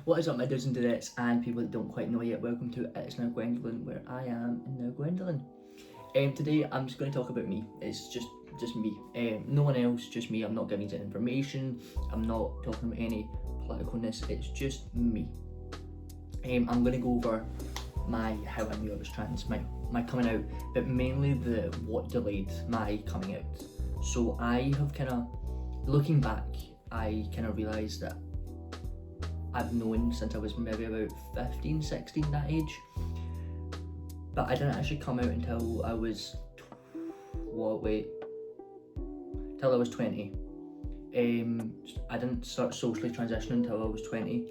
What is up, my dudes and dudettes and people that don't quite know yet? Welcome to It's Now Gwendolyn, where I am Now Gwendolyn. Today I'm just going to talk about me. It's just me. No one else, just me. I'm not giving you information. I'm not talking about any politicalness. It's just me. I'm going to go over how I knew I was trans, my coming out, but mainly what delayed my coming out. So I have looking back, I realised that I've known since I was maybe about 15, 16, that age. But I didn't actually come out until I was, till I was 20. I didn't start socially transitioning until I was 20.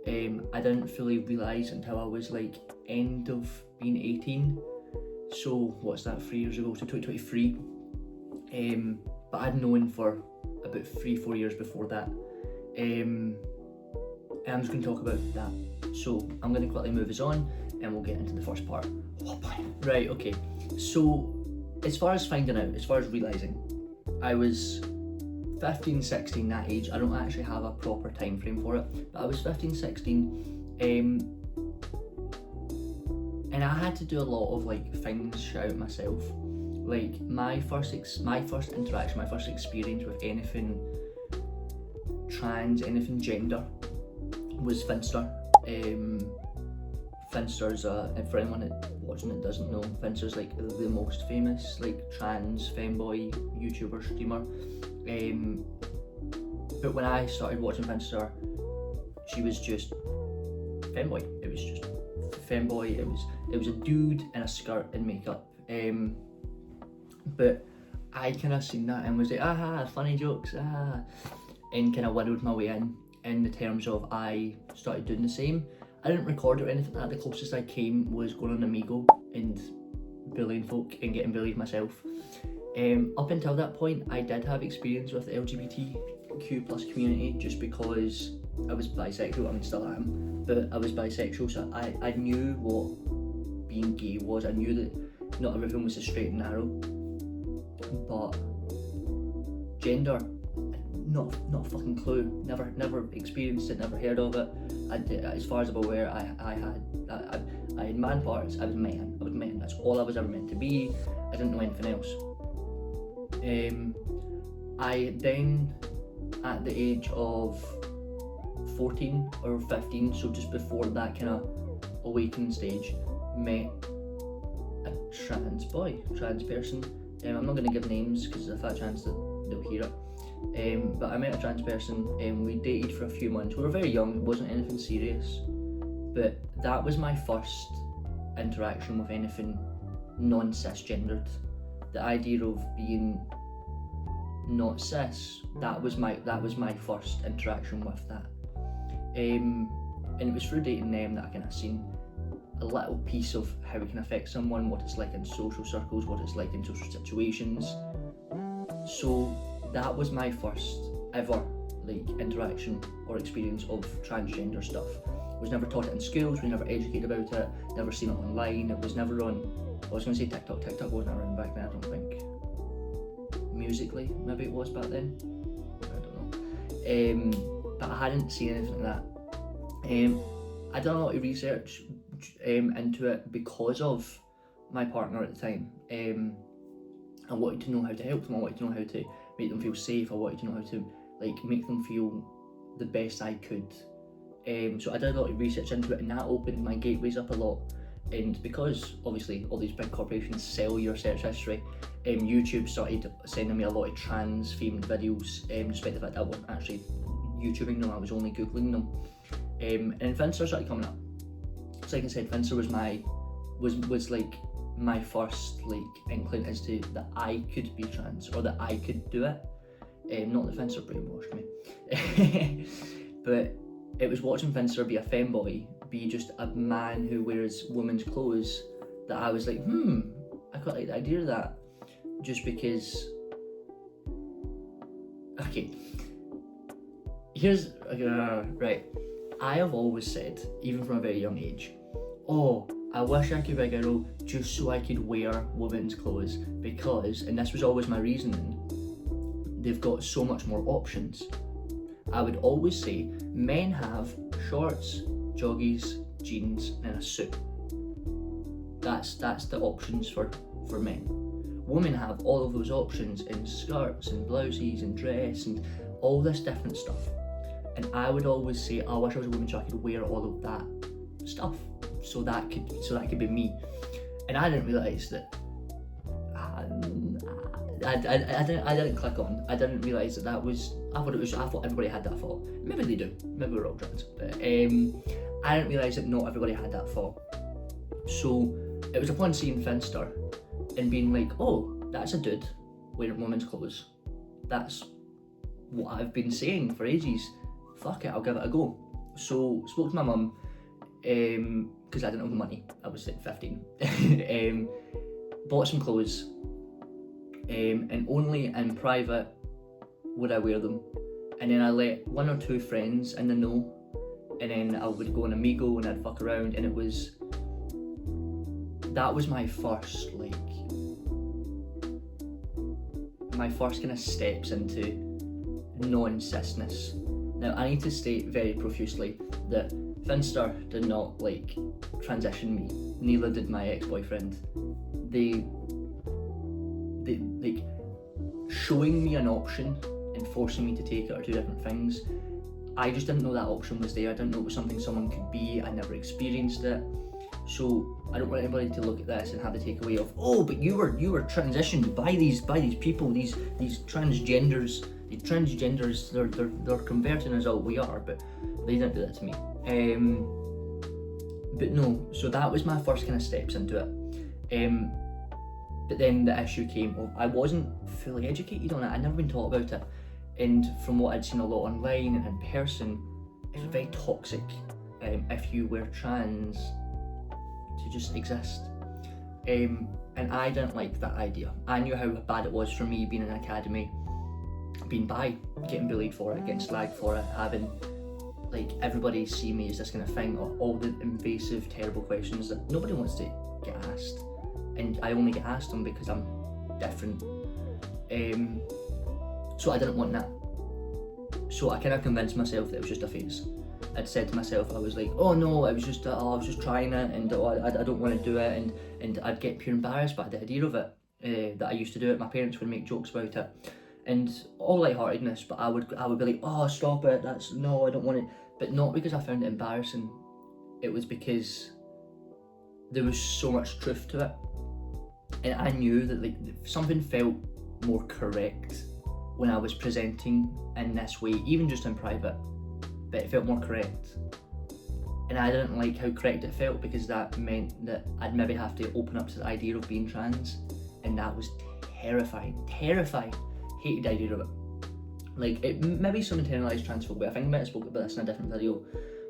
I didn't fully realise until I was like end of being 18. So what's that, 3 years ago, so 2023. But I'd known for about 3-4 years before that. And I'm just going to talk about that. So I'm going to quickly move us on and we'll get into the first part. Oh boy. Right, okay. So as far as finding out, as far as realising, I was 15, 16, that age. I don't actually have a proper time frame for it, but I was 15, 16, and I had to do a lot of things shout myself. Like my first interaction, my first experience with anything trans, anything gender, was Finster. Finster's and for anyone watching that doesn't know, Finster's the most famous trans femboy YouTuber streamer. But when I started watching Finster, she was just femboy. It was just femboy. It was a dude in a skirt and makeup. But I seen that and was like, aha, funny jokes, and whittled my way in the terms of I started doing the same. I didn't record or anything like that. The closest I came was going on Amigo and bullying folk and getting bullied myself. Up until that point, I did have experience with the LGBTQ plus community just because I was bisexual. I mean, still am, but I was bisexual, so I knew what being gay was. I knew that not everything was a straight and narrow, but gender, not a fucking clue. Never experienced it. Never heard of it. As far as I'm aware, I had man parts. I was man. That's all I was ever meant to be. I didn't know anything else. I then, at the age of 14 or 15, so just before that awakening stage, met a trans person. I'm not going to give names because there's a fat chance that they'll hear it. But I met a trans person and we dated for a few months. We were very young, it wasn't anything serious, but that was my first interaction with anything non-cisgendered. The idea of being not cis, that was my first interaction with that. And it was through dating them that I seen a little piece of how it can affect someone, what it's like in social circles, what it's like in social situations. So that was my first ever interaction or experience of transgender stuff. I was never taught it in schools, we never educated about it, never seen it online, it was never on, I was going to say TikTok wasn't around back then, I don't think. Musically, maybe it was back then, I don't know. But I hadn't seen anything like that. I done a lot of research into it because of my partner at the time. I wanted to know how to help them, I wanted to know how to make them feel safe, I wanted to know how to make them feel the best I could. So I did a lot of research into it and that opened my gateways up a lot. And because obviously all these big corporations sell your search history, YouTube started sending me a lot of trans themed videos, despite the fact that I wasn't actually YouTubing them, I was only Googling them. And Finster started coming up. So like I said, Finster was my first inkling as to that I could be trans or that I could do it. Not that Finster brainwashed me, but it was watching Finster be a femboy, be just a man who wears women's clothes, that I was like, I quite like the idea of that. Just because, okay, here's, right, I have always said, even from a very young age, I wish I could be a girl just so I could wear women's clothes because, and this was always my reasoning, they've got so much more options. I would always say men have shorts, joggies, jeans, and a suit. That's the options for men. Women have all of those options in skirts and blouses and dress and all this different stuff. And I would always say, I wish I was a woman so I could wear all of that stuff. So that could be me. And I didn't realise that. I didn't click on. I didn't realise that was. I thought everybody had that thought. Maybe they do. Maybe we're all trans. But I didn't realise that not everybody had that thought. So it was upon seeing Finster and being like, oh, that's a dude wearing women's clothes. That's what I've been saying for ages. Fuck it, I'll give it a go. So spoke to my mum, because I didn't have the money. I was like 15. Bought some clothes, and only in private would I wear them. And then I let one or two friends in the know, and then I would go on Amigo and I'd fuck around, and that was my first kind of steps into non-cisness. Now I need to state very profusely that Finster did not transition me, neither did my ex-boyfriend. They showing me an option and forcing me to take it are two different things. I just didn't know that option was there. I didn't know it was something someone could be. I never experienced it. So I don't want anybody to look at this and have the takeaway of, oh, but you were transitioned by these people, these transgenders. The transgenders, they're converting us all. We are, but they didn't do that to me. But no, so that was my first kind of steps into it. But then the issue came of I wasn't fully educated on it. I'd never been taught about it, and from what I'd seen a lot online and in person, it was very toxic. If you were trans, to just exist. And I didn't like that idea. I knew how bad it was for me being in an academy, being bi, getting bullied for it, getting slagged for it, having everybody see me as this kind of thing, or all the invasive, terrible questions that nobody wants to get asked. And I only get asked them because I'm different. So I didn't want that. So I kind of convinced myself that it was just a phase. I'd said to myself, I was like, oh no, I was just trying it, and I don't want to do it, and I'd get pure embarrassed by the idea of it, that I used to do it. My parents would make jokes about it, and all lightheartedness, but I would be like, oh, stop it, I don't want it. But not because I found it embarrassing, it was because there was so much truth to it. And I knew that something felt more correct when I was presenting in this way, even just in private, but it felt more correct. And I didn't like how correct it felt, because that meant that I'd maybe have to open up to the idea of being trans, and that was terrifying. Hated the idea of it. It maybe some internalized transphobia. I think I might have spoken about this in a different video,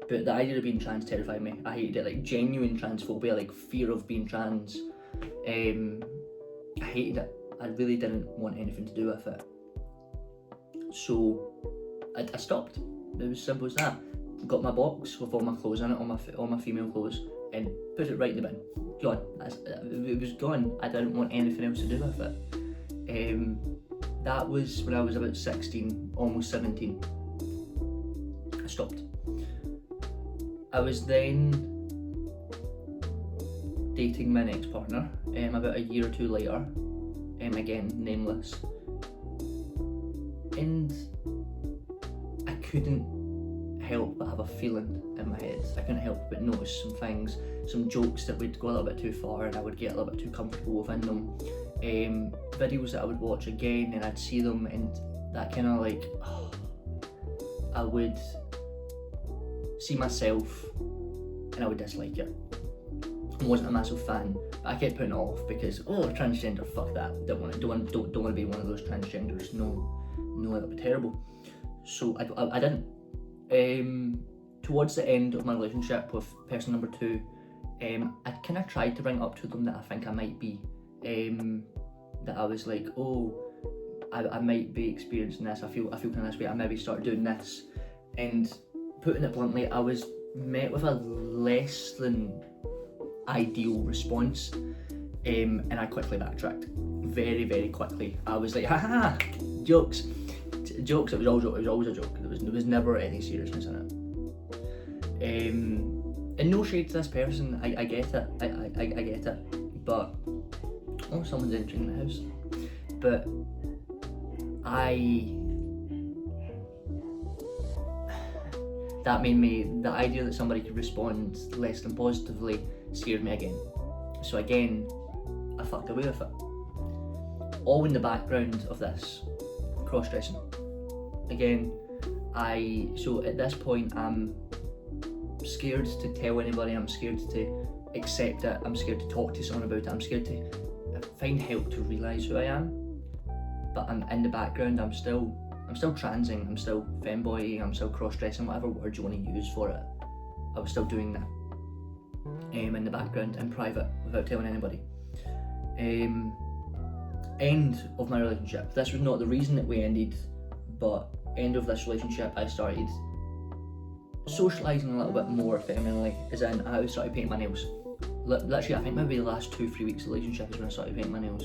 but the idea of being trans terrified me. I hated it, genuine transphobia, fear of being trans. I hated it. I really didn't want anything to do with it. So I stopped. It was simple as that. Got my box with all my clothes in it, all my female clothes, and put it right in the bin. Gone. It was gone. I didn't want anything else to do with it. That was when I was about 16, almost 17. I stopped. I was then dating my next partner, about a year or two later, again, nameless. And I couldn't help but have a feeling in my head. I couldn't help but notice some things, some jokes that would go a little bit too far, and I would get a little bit too comfortable within them. Videos that I would watch again, and I'd see them, and that kind of I would see myself and I would dislike it. I wasn't a massive fan, but I kept putting it off because, transgender, fuck that, don't want to be one of those transgenders. No, that would be terrible. So I didn't. Towards the end of my relationship with person number 2, I kind of tried to bring it up to them that I think I might be, that I was like, I might be experiencing this, I feel kind of this way, I maybe start doing this. And putting it bluntly, I was met with a less than ideal response, and I quickly backtracked, very, very quickly. I was like, haha, jokes. It was always a joke. There was never any seriousness in And no shade to this person, I get it, I get it, but oh, someone's entering the house. But that made me, the idea that somebody could respond less than positively scared me again. So again, I fucked away with it. All in the background of this, cross-dressing. Again, so at this point I'm scared to tell anybody, I'm scared to accept it, I'm scared to talk to someone about it, I'm scared to find help to realise who I am. But I'm in the background, I'm still transing, I'm still femboying, I'm still cross-dressing, whatever word you want to use for it. I was still doing that in the background, in private, without telling anybody. End of my relationship. This was not the reason that we ended, but end of this relationship, I started socialising a little bit more femininely, as in I started painting my nails. Literally, I think maybe the last 2-3 weeks of the relationship is when I started painting my nails.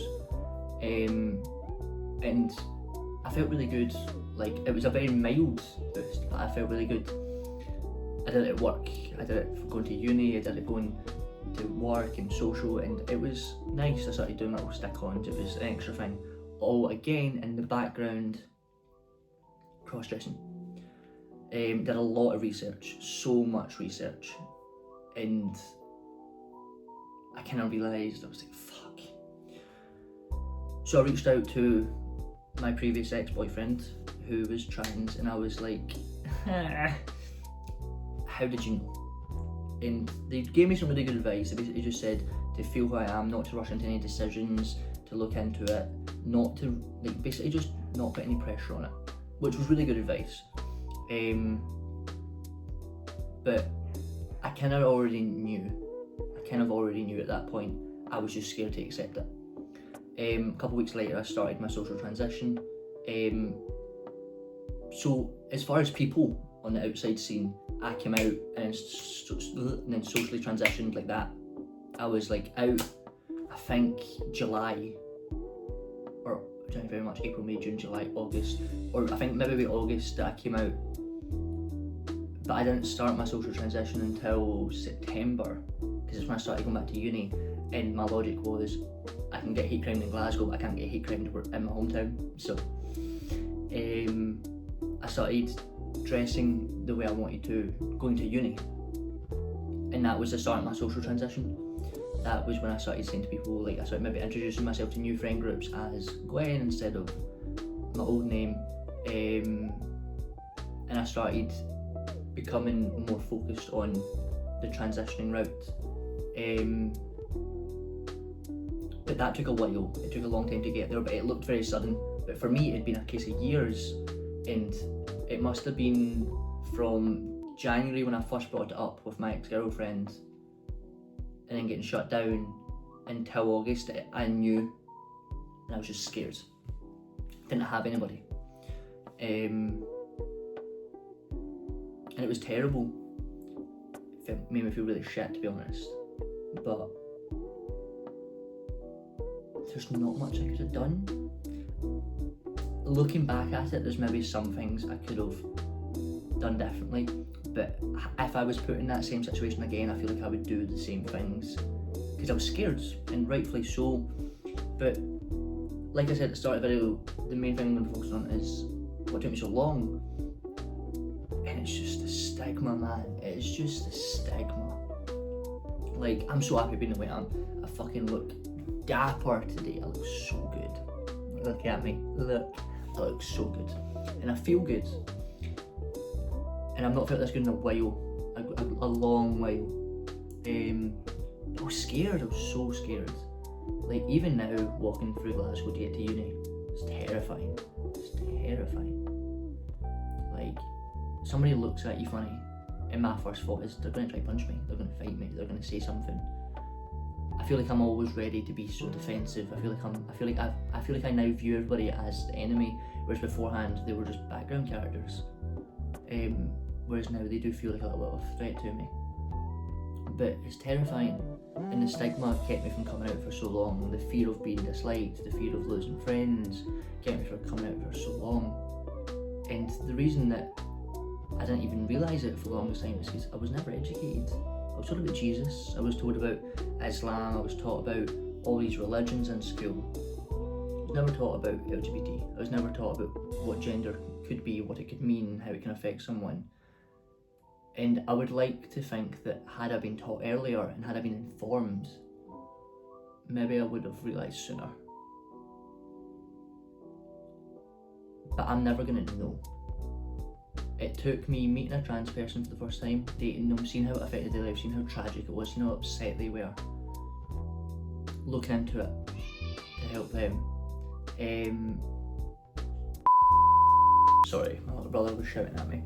And I felt really good. Like, it was a very mild boost, but I felt really good. I did it at work, I did it for going to uni, I did it going to work and social, and it was nice. I started doing little stick-ons, it was an extra thing. All again in the background, cross-dressing. Did a lot of research, so much research, and I kind of realised, I was like, fuck. So I reached out to my previous ex-boyfriend who was trans, and I was like, how did you know? And they gave me some really good advice. They basically just said to feel who I am, not to rush into any decisions, to look into it, not to, like, basically just not put any pressure on it, which was really good advice. But I kind of already knew at that point. I was just scared to accept it. A couple weeks later I started my social transition. So as far as people on the outside scene, I came out and then socially transitioned like that. I was like out, I think July, or January, very much April, May, June, July, August, or I think maybe August that I came out. But I didn't start my social transition until September, because it's when I started going back to uni, and my logic was, I can get hate crimed in Glasgow, but I can't get hate crimed in my hometown. So I started dressing the way I wanted to, going to uni, and that was the start of my social transition. That was when I started saying to people, like, I started maybe introducing myself to new friend groups as Gwen instead of my old name, and I started becoming more focused on the transitioning route. But that took a while, it took a long time to get there, but it looked very sudden. But for me, it'd been a case of years, and it must have been from January when I first brought it up with my ex-girlfriend, and then getting shut down, until August. I knew, and I was just scared. Didn't have anybody. And it was terrible. It made me feel really shit, to be honest. But there's not much I could have done. Looking back at it, there's maybe some things I could have done differently, but if I was put in that same situation again, I feel like I would do the same things, because I was scared, and rightfully so. But like I said at the start of the video, the main thing I'm going to focus on is what took me so long, and it's just the stigma, man. It's just the stigma. Like, I'm so happy being the way I am. I fucking look dapper today. I look so good. Look at me. Look. I look so good. And I feel good. And I've not felt this good in a while. A long while. I was scared. I was so scared. Like, even now, walking through Glasgow to get to uni, it's terrifying. It's terrifying. Like, somebody looks at you funny, and my first thought is they're going to try to punch me, they're going to fight me, they're going to say something. I feel like I'm always ready to be so defensive. I feel like I now view everybody as the enemy, whereas beforehand they were just background characters. Whereas now they do feel like a little bit of a threat to me. But it's terrifying, and the stigma kept me from coming out for so long. The fear of being disliked, the fear of losing friends, kept me from coming out for so long. And the reason that I didn't even realise it for the longest time. It's because I was never educated. I was told about Jesus, I was told about Islam, I was taught about all these religions in school. I was never taught about LGBT. I was never taught about what gender could be, what it could mean, how it can affect someone. And I would like to think that had I been taught earlier and had I been informed, maybe I would have realised sooner. But I'm never going to know. It took me meeting a trans person for the first time, dating them, seeing how it affected their life, seeing how tragic it was, seeing how upset they were, looking into it to help them. Sorry, my little brother was shouting at me.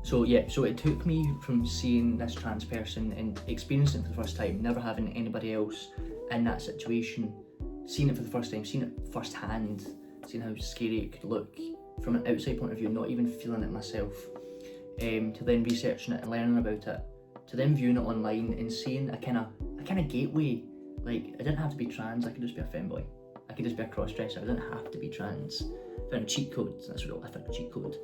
So it took me from seeing this trans person and experiencing it for the first time, never having anybody else in that situation, seeing it for the first time, seeing it firsthand, seeing how scary it could look from an outside point of view, not even feeling it myself, to then researching it and learning about it, to then viewing it online and seeing a kind of gateway. Like, I didn't have to be trans, I could just be a femboy, I could just be a cross-dresser, I didn't have to be trans. I found a cheat code, that's what I found, a cheat code.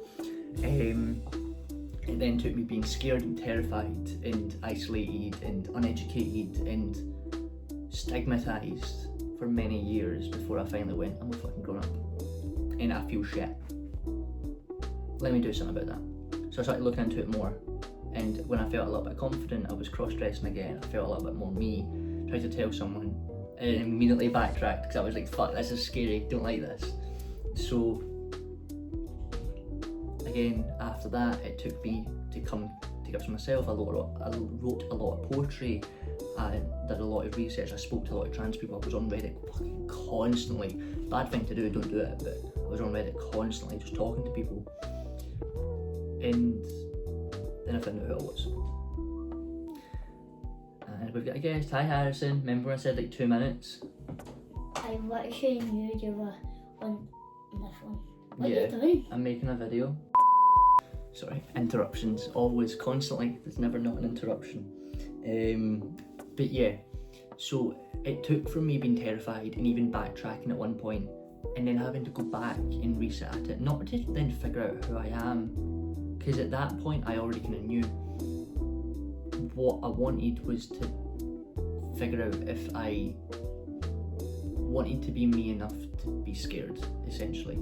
It then took me being scared and terrified and isolated and uneducated and stigmatised for many years before I finally went, I'm a fucking grown up and I feel shit. Let me do something about that. So I started looking into it more, and when I felt a little bit confident, I was cross-dressing again, I felt a little bit more me, tried to tell someone, and immediately backtracked because I was like, fuck, this is scary, don't like this. So again, after that, it took me to come to grips with myself. I wrote a lot of poetry, I did a lot of research, I spoke to a lot of trans people, I was on Reddit fucking constantly. Bad thing to do, don't do it, but I was on Reddit constantly, just talking to people. And then I found out who I was. And we've got a guest. Hi Harrison, remember I said like 2 minutes? I literally knew you were on my phone. What Yeah, are you doing? I'm making a video. Sorry, interruptions, always, constantly, there's never not an interruption. But yeah, so it took from me being terrified and even backtracking at one point, and then having to go back and reset at it, not to then figure out who I am, because at that point I already kind of knew. What I wanted was to figure out if I wanted to be me enough to be scared, essentially.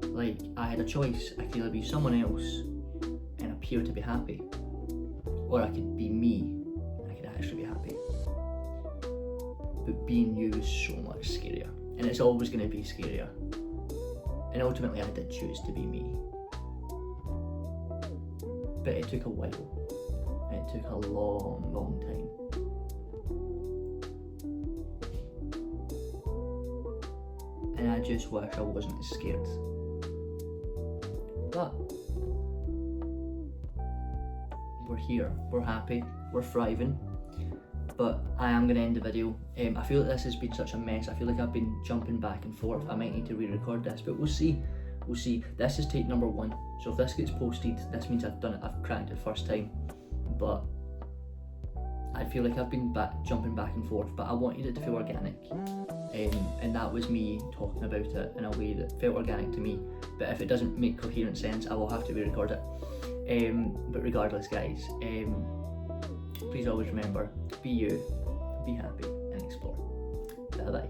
Like, I had a choice, I could either be someone else and appear to be happy, or I could be me and I could actually be happy. But being you is so much scarier, and it's always going to be scarier. And ultimately I did choose to be me. But it took a while. It took a long, long time. And I just wish I wasn't as scared. But we're here, we're happy, we're thriving. But I am going to end the video. I feel that this has been such a mess. I feel like I've been jumping back and forth. I might need to re-record this, but we'll see. We'll see. This is take number 1. So if this gets posted, this means I've done it, I've cracked it first time. But I feel like I've been jumping back and forth, but I wanted it to feel organic. And that was me talking about it in a way that felt organic to me. But if it doesn't make coherent sense, I will have to re-record it. But regardless, guys, please always remember, be you, be happy, and explore. Bye bye.